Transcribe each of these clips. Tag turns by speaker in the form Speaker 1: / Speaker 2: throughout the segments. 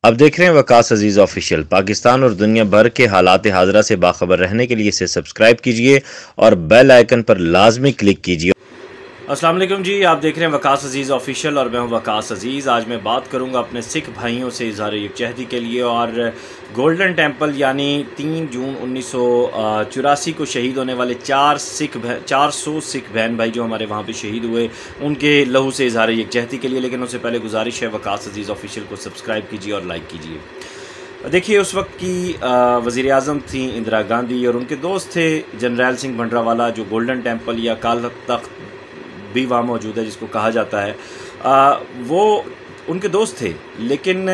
Speaker 1: अब देख रहे हैं वकास अजीज ऑफिशियल। पाकिस्तान और दुनिया भर के हालात हाजरा से बाखबर रहने के लिए इसे सब्सक्राइब कीजिए और बेल आइकन पर लाजमी क्लिक कीजिए। अस्सलाम वालेकुम जी, आप देख रहे हैं वकास अजीज़ ऑफिशियल और मैं हूं वकास अजीज़। आज मैं बात करूंगा अपने सिख भाइयों से इज़हार यकजहती के लिए और गोल्डन टेम्पल यानी 3 जून 1984 को शहीद होने वाले 400 सिख बहन भाई जो हमारे वहां पे शहीद हुए, उनके लहू से इज़हार यकजहती के लिए। लेकिन उससे पहले गुजारिश है, वकास अजीज़ ऑफिशियल को सब्सक्राइब कीजिए और लाइक कीजिए। देखिए, उस वक्त की वज़ीर आज़म थी इंदिरा गांधी और उनके दोस्त थे जनरल सिंह भंडरावाला, जो गोल्डन टेम्पल या काल तख्त भी वहाँ मौजूद है जिसको कहा जाता है। वो उनके दोस्त थे, लेकिन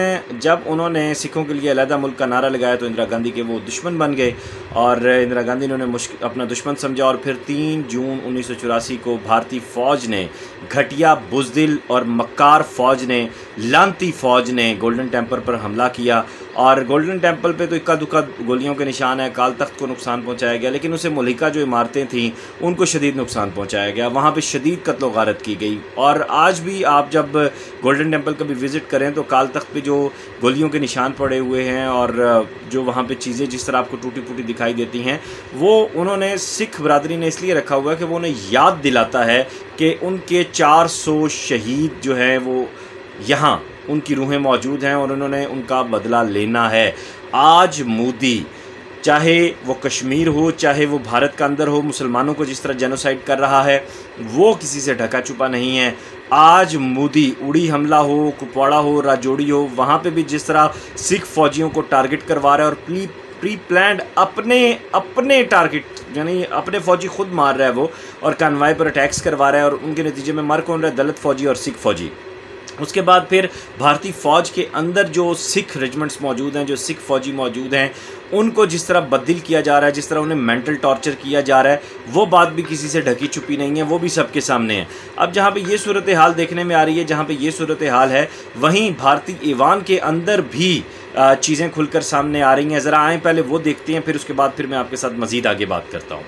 Speaker 1: जब उन्होंने सिखों के लिए अलहदा मुल्क का नारा लगाया तो इंदिरा गांधी के वो दुश्मन बन गए और इंदिरा गांधी ने उन्हें अपना दुश्मन समझा। और फिर 3 जून 1984 को भारतीय फ़ौज ने, घटिया बुज़दिल और मक्कार फ़ौज ने, लानती फ़ौज ने गोल्डन टेम्पल पर हमला किया। और गोल्डन टेम्पल पे तो इक्का दुक्का गोलियों के निशान है। काल तख्त को नुकसान पहुंचाया गया, लेकिन उसे मुल्हिका जो इमारतें थीं उनको शदीद नुकसान पहुंचाया गया। वहाँ पे शदीद कत्ल व गारत की गई। और आज भी आप जब गोल्डन टेम्पल कभी विज़िट करें तो काल तख्त पे जो गोलियों के निशान पड़े हुए हैं और जो वहाँ पे चीज़ें जिस तरह आपको टूटी फूटी दिखाई देती हैं, वो उन्होंने सिख बरादरी ने इसलिए रखा हुआ है कि वो उन्हें याद दिलाता है कि उनके 400 शहीद जो हैं वो यहाँ उनकी रूहें मौजूद हैं और उन्होंने उनका बदला लेना है। आज मोदी, चाहे वो कश्मीर हो चाहे वो भारत का अंदर हो, मुसलमानों को जिस तरह जेनोसाइड कर रहा है वो किसी से ढका छुपा नहीं है। आज मोदी उड़ी हमला हो, कुपवाड़ा हो, राजौरी हो, वहाँ पे भी जिस तरह सिख फौजियों को टारगेट करवा रहा है और प्री प्लान्ड अपने टारगेट यानी अपने फौजी खुद मार रहा है वो, और कानवाई पर अटैक्स करवा रहा है और उनके नतीजे में मर कौन रहा है? दलित फौजी और सिख फौजी। उसके बाद फिर भारतीय फ़ौज के अंदर जो सिख रेजिमेंट्स मौजूद हैं, जो सिख फ़ौजी मौजूद हैं, उनको जिस तरह बददिल किया जा रहा है, जिस तरह उन्हें मेंटल टॉर्चर किया जा रहा है, वो बात भी किसी से ढकी छुपी नहीं है, वो भी सबके सामने है। अब जहाँ पे ये सूरत हाल देखने में आ रही है, जहाँ पे ये सूरत हाल है, वहीं भारतीय ईवान के अंदर भी चीज़ें खुलकर सामने आ रही हैं। ज़रा आएँ पहले वो देखते हैं, फिर उसके बाद फिर मैं आपके साथ मज़ीद आगे बात करता हूँ।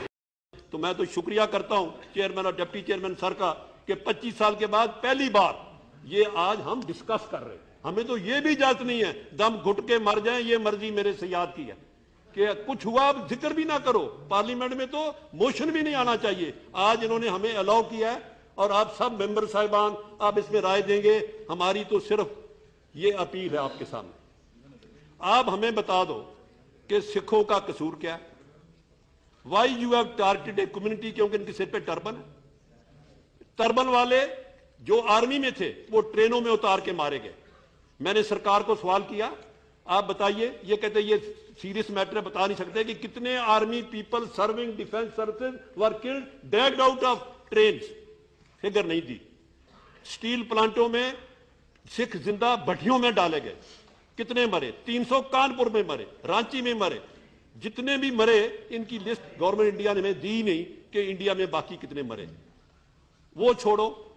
Speaker 2: तो मैं तो शुक्रिया करता हूँ चेयरमैन और डिप्टी चेयरमैन सर का कि 25 साल के बाद पहली बार ये आज हम डिस्कस कर रहे हैं। हमें तो ये भी इजाजत नहीं है दम घुट के मर जाएं, ये मर्जी मेरे से याद की है कि कुछ हुआ अब जिक्र भी ना करो। पार्लियामेंट में तो मोशन भी नहीं आना चाहिए। आज इन्होंने हमें अलाउ किया है और आप सब मेंबर साहिबान आप इसमें राय देंगे। हमारी तो सिर्फ ये अपील है आपके सामने, आप हमें बता दो कि सिखों का कसूर क्या है। Why you have targeted a community, क्योंकि इनके सिर पे टर्बन है। टर्बन वाले जो आर्मी में थे वो ट्रेनों में उतार के मारे गए। मैंने सरकार को सवाल किया, आप बताइए, ये कहते ये सीरियस मैटर है, बता नहीं सकते कि कितने army people serving defence services were killed dragged out of trains. Figure नहीं दी। स्टील प्लांटों में सिख जिंदा भट्टियों में डाले गए, कितने मरे? 300 कानपुर में मरे, रांची में मरे। जितने भी मरे इनकी लिस्ट गवर्नमेंट इंडिया ने हमें दी नहीं कि इंडिया में बाकी कितने मरे। वो छोड़ो,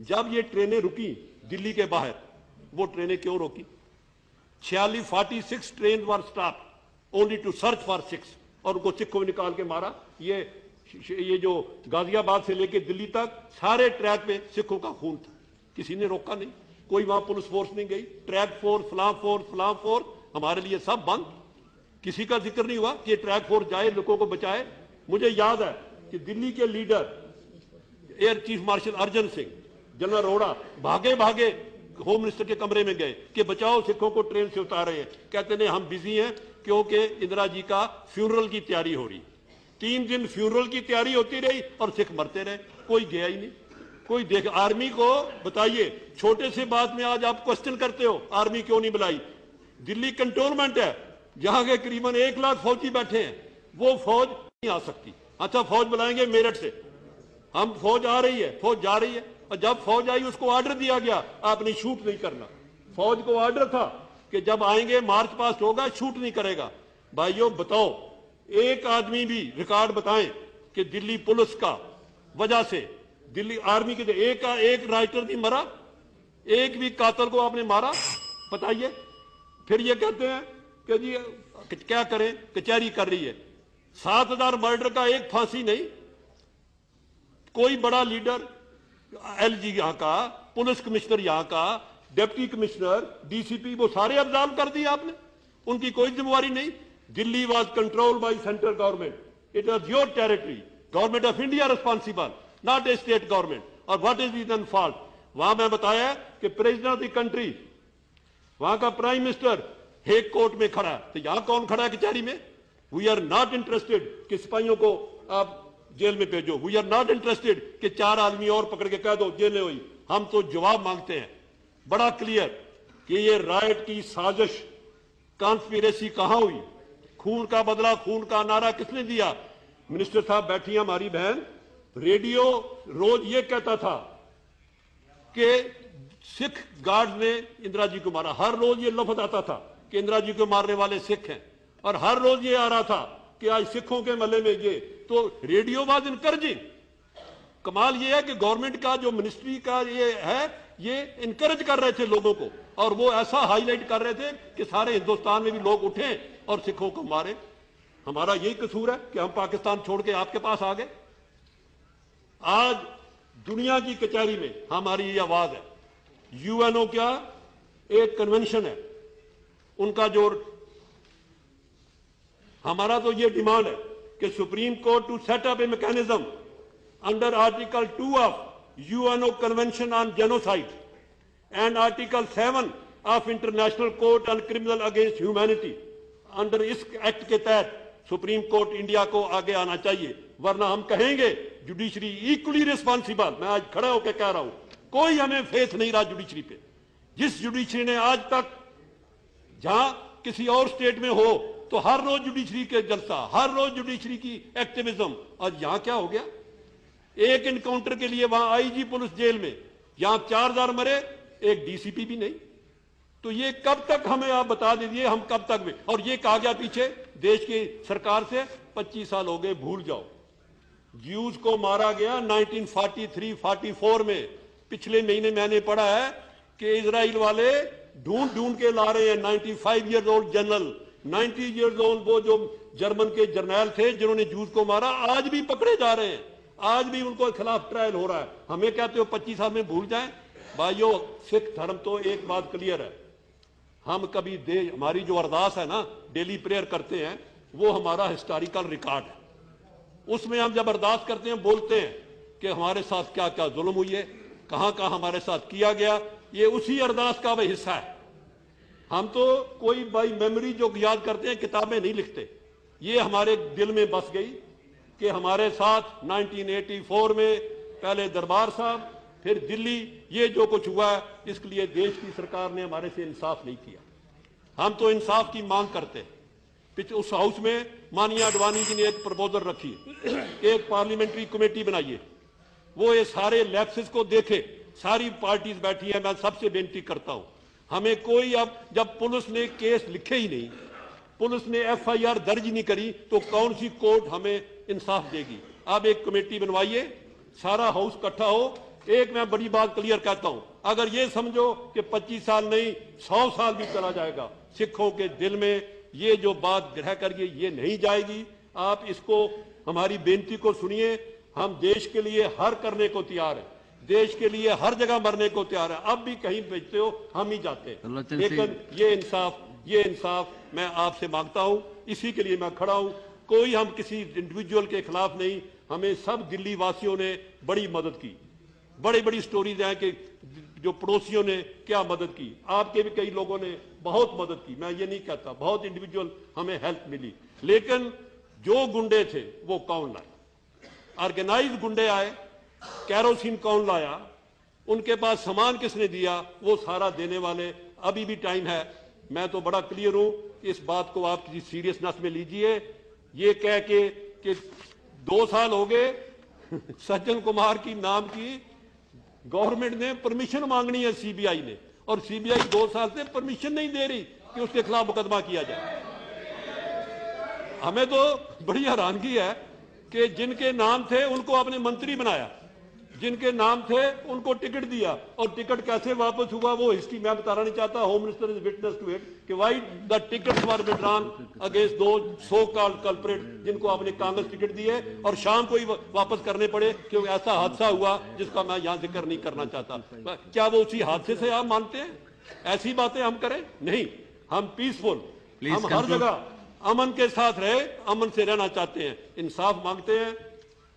Speaker 2: जब ये ट्रेनें रुकी दिल्ली के बाहर, वो ट्रेनें क्यों रोकी? 46 train were stop only to search for Sikhs, और उनको सिखों में निकाल के मारा। ये जो गाजियाबाद से लेके दिल्ली तक सारे ट्रैक पे सिखों का खून था, किसी ने रोका नहीं, कोई वहां पुलिस फोर्स नहीं गई। ट्रैक फोर्स, फलाम फोर्स हमारे लिए सब बंद। किसी का जिक्र नहीं हुआ कि ट्रैक फोर्स जाए, लोगों को बचाए। मुझे याद है कि दिल्ली के leader air chief marshal Arjan Singh, general Arora भागे भागे होम मिनिस्टर के कमरे में गए कि बचाओ, सिखों को ट्रेन से उतार रहे हैं। कहते नहीं, हम बिजी हैं क्योंकि इंदिरा जी का फ्यूनरल की तैयारी हो रही। 3 दिन फ्यूनरल की तैयारी होती रही और सिख मरते रहे, कोई गया ही नहीं, कोई देख। आर्मी को बताइए, छोटे से बात में आज आप क्वेश्चन करते हो आर्मी क्यों नहीं बुलाई। दिल्ली कंटोनमेंट है, जहां के करीबन 1 लाख फौजी बैठे हैं, वो फौज नहीं आ सकती। अच्छा, फौज बुलाएंगे मेरठ से, हम फौज आ रही है, फौज जा रही है, और जब फौज आई उसको ऑर्डर दिया गया आपने शूट नहीं करना। फौज को ऑर्डर था कि जब आएंगे मार्च पास्ट होगा, शूट नहीं करेगा। भाइयों बताओ, एक आदमी भी रिकॉर्ड बताएं कि दिल्ली पुलिस का वजह से दिल्ली आर्मी के एक राइटर भी मरा, एक भी कातल को आपने मारा, बताइए। फिर ये कहते हैं कि जी क्या करें, कचहरी कर रही है। 7000 मर्डर का एक फांसी नहीं। कोई बड़ा लीडर एलजी यहां का, पुलिस कमिश्नर यहां का, डिप्टी कमिश्नर, डीसीपी, वो सारे अब्जॉर्व कर दिए आपने, उनकी कोई जिम्मेवारी नहीं। Delhi was controlled by central government, it was your territory, government of India responsible, not a state government. और व्हाट इज रीजन फॉल्ट? वहां मैं बताया कि प्रेसिडेंट ऑफ द कंट्री, वहां का प्राइम मिनिस्टर हेग कोर्ट में खड़ा है, तो यहां कौन खड़ा है कचहरी में? वी आर नॉट इंटरेस्टेड कि सिपाहियों को आप जेल में भेजो, वी आर नॉट इंटरेस्टेड कि 4 आदमी और पकड़ के कह दो जेल हुई। हम तो जवाब मांगते हैं बड़ा क्लियर कि ये राइट की साजिश, कॉन्स्पिरेसी कहां हुई? खून का बदला, खून का नारा किसने दिया? मिनिस्टर साहब बैठी है हमारी बहन, रेडियो रोज ये कहता था कि सिख गार्ड ने इंदिरा जी को मारा, हर रोज ये लफ्ज आता था कि इंदिरा जी को मारने वाले सिख हैं, और हर रोज ये आ रहा था कि आज सिखों के महल्ले में ये, तो रेडियो वाज इनकरेजिंग। कमाल ये है कि गवर्नमेंट का जो मिनिस्ट्री का ये है, ये इनकरेज कर रहे थे लोगों को, और वो ऐसा हाईलाइट कर रहे थे कि सारे हिंदुस्तान में भी लोग उठे और सिखों को मारे। हमारा यही कसूर है कि हम पाकिस्तान छोड़ के आपके पास आ गए। आज दुनिया की कचहरी में हमारी ये आवाज है। यूएनओ क्या एक कन्वेंशन है, उनका जो, हमारा तो ये डिमांड है कि Supreme Court to set up a mechanism under article 2 of UNO convention on genocide and article 7 of international court on criminal against humanity. Under इस एक्ट के तहत सुप्रीम कोर्ट इंडिया को आगे आना चाहिए, वरना हम कहेंगे जुडिशरी इक्वली रिस्पॉन्सिबल। मैं आज खड़ा होकर कह रहा हूं, कोई हमें फेथ नहीं रहा जुडिशरी पे। जिस जुडिशरी ने आज तक, जहां किसी और स्टेट में हो तो हर रोज जुडिशरी के जलसा, हर रोज जुडिशरी की एक्टिविज्म, और यहां क्या हो गया? एक इनकाउंटर के लिए वहां आईजी पुलिस जेल में, यहां 4000 मरे, एक डीसीपी भी नहीं। तो ये कब तक हमें आप बता दीजिए, हम कब तक में? और ये कहा गया पीछे देश की सरकार से 25 साल हो गए, भूल जाओ। ज्यूज को मारा गया 1943-44 में। पिछले महीने मैंने पढ़ा है कि इजराइल वाले ढूंढ ढूंढ के ला रहे हैं 95 year old general, 90 year old वो जो जर्मन के जर्नैल थे जिन्होंने ज्यूज को मारा, आज भी पकड़े जा रहे हैं, आज भी उनको खिलाफ ट्रायल हो रहा है। हमें कहते हो 25 साल में भूल जाएं? भाइयों, सिख धर्म तो एक बात क्लियर है, हम कभी हमारी जो अरदास है ना, डेली प्रेयर करते हैं, वो हमारा हिस्टोरिकल रिकॉर्ड है। उसमें हम जब अरदास करते हैं, बोलते हैं कि हमारे साथ क्या क्या जुल्म हुई है, कहां कहां हमारे साथ किया गया, ये उसी अरदास का वह हिस्सा है। हम तो कोई बाई मेमोरी जो याद करते हैं, किताबें नहीं लिखते। ये हमारे दिल में बस गई कि हमारे साथ 1984 में पहले दरबार साहब, फिर दिल्ली, ये जो कुछ हुआ है, इसके लिए देश की सरकार ने हमारे से इंसाफ नहीं किया। हम तो इंसाफ की मांग करते हैं। उस हाउस में माननीय अडवाणी जी ने एक प्रपोजल रखी, एक पार्लियामेंट्री कमेटी बनाइए, वो ये सारे लैप्सेस को देखे। सारी पार्टीज बैठी है, मैं सबसे बेनती करता हूं, हमें कोई, अब जब पुलिस ने केस लिखे ही नहीं, पुलिस ने FIR दर्ज नहीं करी, तो कौन सी कोर्ट हमें इंसाफ देगी? अब एक कमेटी बनवाइए, सारा हाउस इकट्ठा हो। एक मैं बड़ी बात क्लियर कहता हूं, अगर ये समझो कि 25 साल नहीं 100 साल भी चला जाएगा, सिखों के दिल में ये जो बात ग्रह करिए, ये नहीं जाएगी। आप इसको, हमारी बेनती को सुनिए। हम देश के लिए हर करने को तैयार है, देश के लिए हर जगह मरने को तैयार है। अब भी कहीं भेजते हो, हम ही जाते हैं, लेकिन ये इंसाफ मैं आपसे मांगता हूं, इसी के लिए मैं खड़ा हूं। कोई हम किसी इंडिविजुअल के खिलाफ नहीं, हमें सब दिल्ली वासियों ने बड़ी मदद की। बड़ी बड़ी स्टोरीज हैं कि जो पड़ोसियों ने क्या मदद की, आपके भी कई लोगों ने बहुत मदद की, मैं ये नहीं कहता, बहुत इंडिविजुअल हमें हेल्प मिली। लेकिन जो गुंडे थे वो कौन लाए? ऑर्गेनाइज्ड गुंडे आए, कैरोसिन कौन लाया, उनके पास सामान किसने दिया, वो सारा देने वाले। अभी भी टाइम है, मैं तो बड़ा क्लियर हूं, इस बात को आप किसी सीरियसनेस में लीजिए। ये कह के कि 2 साल हो गए सज्जन कुमार की नाम की गवर्नमेंट ने परमिशन मांगनी है सीबीआई ने, और सीबीआई 2 साल से परमिशन नहीं दे रही कि उसके खिलाफ मुकदमा किया जाए। हमें तो बड़ी हैरानगी है कि जिनके नाम थे उनको आपने मंत्री बनाया, जिनके नाम थे उनको टिकट दिया, और टिकट कैसे वापस हुआ वो हिस्ट्री मैं बताना नहीं चाहता, home minister is witness to it, कि why the tickets were withdrawn against those so called culprit जिनको आपने कांग्रेस टिकट दिए और शाम को ही वापस करने पड़े, क्योंकि ऐसा हादसा हुआ जिसका मैं यहां जिक्र नहीं करना चाहता। क्या वो उसी हादसे से आप मानते हैं? ऐसी बातें हम करें? नहीं, हम पीसफुल, हम हर जगह अमन के साथ रहे, अमन से रहना चाहते हैं, इंसाफ मांगते हैं।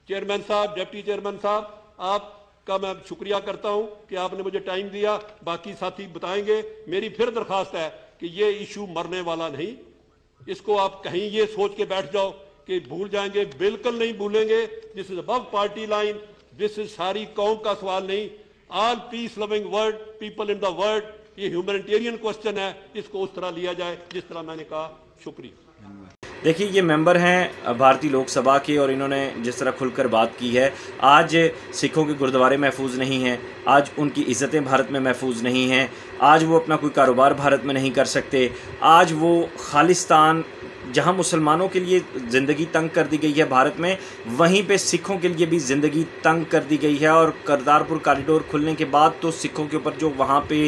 Speaker 2: चेयरमैन साहब, डिप्टी चेयरमैन साहब, आपका मैं शुक्रिया करता हूं कि आपने मुझे टाइम दिया, बाकी साथी बताएंगे। मेरी फिर दरखास्त है कि ये इशू मरने वाला नहीं, इसको आप कहीं ये सोच के बैठ जाओ कि भूल जाएंगे, बिल्कुल नहीं भूलेंगे। This is above party line, this is सारी कौम का सवाल नहीं, all peace loving world people in the world, ये ह्यूमैनिटेरियन क्वेश्चन है, इसको उस तरह लिया जाए जिस तरह मैंने कहा। शुक्रिया।
Speaker 1: देखिए, ये मेंबर हैं भारतीय लोकसभा के और इन्होंने जिस तरह खुलकर बात की है, आज सिखों के गुरुद्वारे महफूज नहीं हैं, आज उनकी इज़्ज़तें भारत में महफूज नहीं हैं, आज वो अपना कोई कारोबार भारत में नहीं कर सकते, आज वो खालिस्तान जहां मुसलमानों के लिए ज़िंदगी तंग कर दी गई है भारत में, वहीं पे सिखों के लिए भी ज़िंदगी तंग कर दी गई है। और करतारपुर कॉरिडोर खुलने के बाद तो सिखों के ऊपर जो वहाँ पे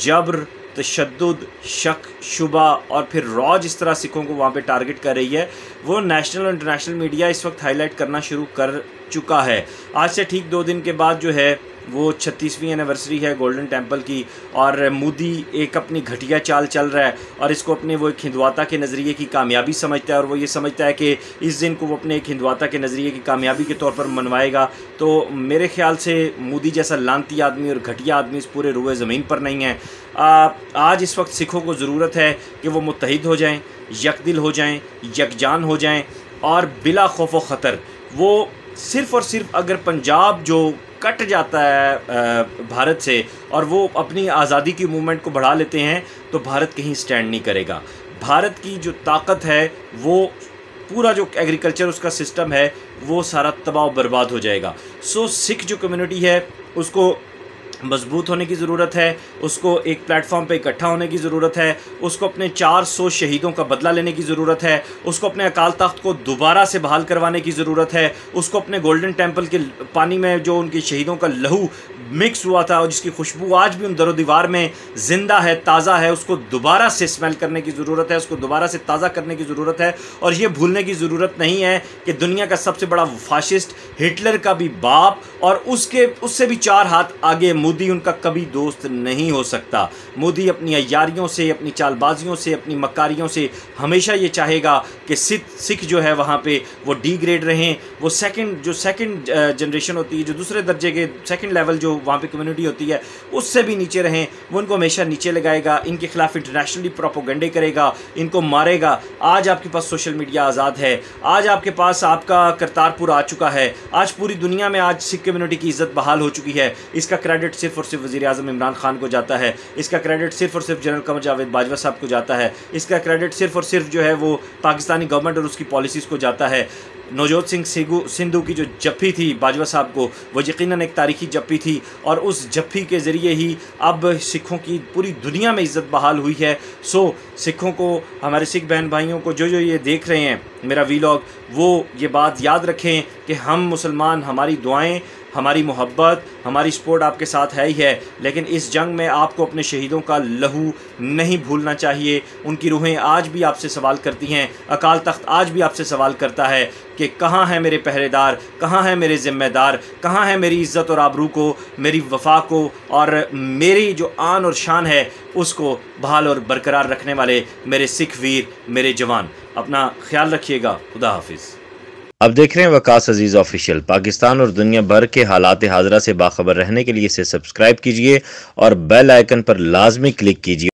Speaker 1: जबर, तशद्दुद, शक, शुबा और फिर रॉज इस तरह सिखों को वहाँ पे टारगेट कर रही है, वो नेशनल और इंटरनेशनल मीडिया इस वक्त हाईलाइट करना शुरू कर चुका है। आज से ठीक 2 दिन के बाद जो है वो 36वीं एनिवर्सरी है गोल्डन टेम्पल की, और मोदी एक अपनी घटिया चाल चल रहा है और इसको अपने वो एक हिंदुआता के नज़रिए की कामयाबी समझता है, और वो ये समझता है कि इस दिन को वो अपने एक हिंदुआता के नज़रिए की कामयाबी के तौर पर मनवाएगा। तो मेरे ख्याल से मोदी जैसा लानती आदमी और घटिया आदमी इस पूरे रुए ज़मीन पर नहीं है। आज इस वक्त सिखों को ज़रूरत है कि वो मुत्तहिद हो जाएँ, यकदिल हो जाएँ, यकजान हो जाएँ, और बिला खौफ व ख़तर वो सिर्फ़ और सिर्फ अगर पंजाब जो कट जाता है भारत से और वो अपनी आज़ादी की मूवमेंट को बढ़ा लेते हैं, तो भारत कहीं स्टैंड नहीं करेगा। भारत की जो ताकत है, वो पूरा जो एग्रीकल्चर उसका सिस्टम है, वो सारा तबाह बर्बाद हो जाएगा। सो सिख जो कम्युनिटी है उसको मजबूत होने की ज़रूरत है, उसको एक प्लेटफॉर्म पे इकट्ठा होने की ज़रूरत है, उसको अपने 400 शहीदों का बदला लेने की ज़रूरत है, उसको अपने अकाल तख्त को दोबारा से बहाल करवाने की ज़रूरत है, उसको अपने गोल्डन टेम्पल के पानी में जो उनके शहीदों का लहू मिक्स हुआ था और जिसकी खुशबू आज भी उन दरो दीवार में ज़िंदा है, ताज़ा है, उसको दोबारा से स्मेल करने की ज़रूरत है, उसको दोबारा से ताज़ा करने की ज़रूरत है। और ये भूलने की ज़रूरत नहीं है कि दुनिया का सबसे बड़ा फाशिस्ट, हिटलर का भी बाप और उससे भी 4 हाथ आगे मोदी उनका कभी दोस्त नहीं हो सकता। मोदी अपनी अय्यारियों से, अपनी चालबाजियों से, अपनी मकारियों से हमेशा ये चाहेगा कि सिख जो है वहाँ पे वो डिग्रेड रहें, वो सेकंड जनरेशन होती है, जो दूसरे दर्जे के सेकंड लेवल जो वहाँ पे कम्युनिटी होती है उससे भी नीचे रहें, वो उनको हमेशा नीचे लगाएगा, इनके खिलाफ इंटरनेशनली प्रोपोगंडे करेगा, इनको मारेगा। आज आपके पास सोशल मीडिया आज़ाद है, आज आपके पास आपका करतारपुर आ चुका है, आज पूरी दुनिया में आज सिख कम्युनिटी की इज़्ज़त बहाल हो चुकी है। इसका क्रेडिट सिर्फ और सिर्फ वज़ीर-ए-आज़म इमरान खान को जाता है, इसका क्रेडिट सिर्फ और सिर्फ जनरल कमर जावेद बाजवा साहब को जाता है, इसका क्रेडिट सिर्फ और सिर्फ जो है वो पाकिस्तानी गवर्नमेंट और उसकी पॉलिसीज़ को जाता है। नवजोत सिंह सिद्धू की जो जप्फी थी बाजवा साहब को, वो यकीनन एक तारीखी जप्फी थी और उस जप्फी के ज़रिए ही अब सिखों की पूरी दुनिया में इज़्ज़त बहाल हुई है। सो सिखों को, हमारे सिख बहन भाइयों को जो ये देख रहे हैं मेरा वीलॉग, वो ये बात याद रखें कि हम मुसलमान, हमारी दुआएं, हमारी मोहब्बत, हमारी सपोर्ट आपके साथ है ही है, लेकिन इस जंग में आपको अपने शहीदों का लहू नहीं भूलना चाहिए। उनकी रूहें आज भी आपसे सवाल करती हैं, अकाल तख्त आज भी आपसे सवाल करता है कि कहाँ है मेरे पहरेदार, कहाँ है मेरे ज़िम्मेदार, कहाँ है मेरी इज़्ज़त और आबरू को, मेरी वफा को और मेरी जो आन और शान है उसको बहाल और बरकरार रखने वाले मेरे सिख वीर, मेरे जवान। अपना ख्याल रखिएगा। खुदा हाफिज़।
Speaker 3: अब देख रहे हैं वकास अजीज़ ऑफिशियल। पाकिस्तान और दुनिया भर के हालात हाज़रा से बाखबर रहने के लिए इसे सब्सक्राइब कीजिए और बेल आइकन पर लाजमी क्लिक कीजिए।